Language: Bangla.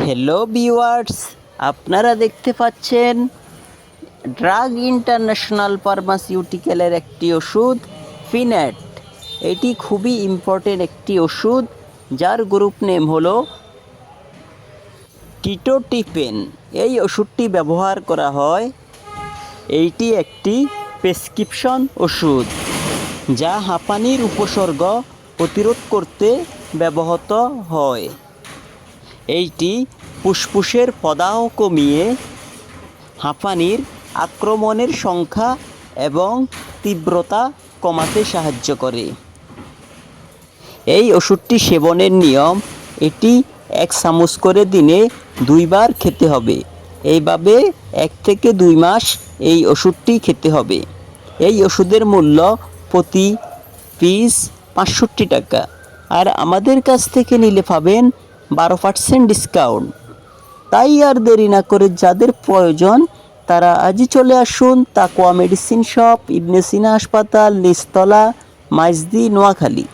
হ্যালো ভিউয়ার্স, আপনারা দেখতে পাচ্ছেন ড্রাগ ইন্টারন্যাশনাল ফার্মাসিউটিক্যালের একটি ওষুধ ফিন্যাট। এটি খুবই ইম্পর্টেন্ট একটি ওষুধ যার গ্রুপ নেম হলো টিটোটিফেন। এই ওষুধটি ব্যবহার করা হয়, এইটি একটি প্রেসক্রিপশন ওষুধ যা হাঁপানির উপসর্গ প্রতিরোধ করতে ব্যবহৃত হয়। এইটি ফুসফুসের প্রদাহ কমিয়ে হাঁপানির আক্রমণের সংখ্যা এবং তীব্রতা কমাতে সাহায্য করে। এই ওষুধটি সেবনের নিয়ম, এটি 1 চামচ করে দিনে 2 বার খেতে হবে। এইভাবে 1 থেকে 2 মাস এই ওষুধটি খেতে হবে। এই ওষুধের মূল্য প্রতি পিস 65 টাকা, আর আমাদের কাছ থেকে নিলে পাবেন 12% ডিসকাউন্ট। তাই আর দেরি না করে যাদের প্রয়োজন তারা আজই চলে আসুন তাকওয়া মেডিসিন শপ, ইবনে সিনা হাসপাতাল, নিচতলা, মাইজদি, নোয়াখালী।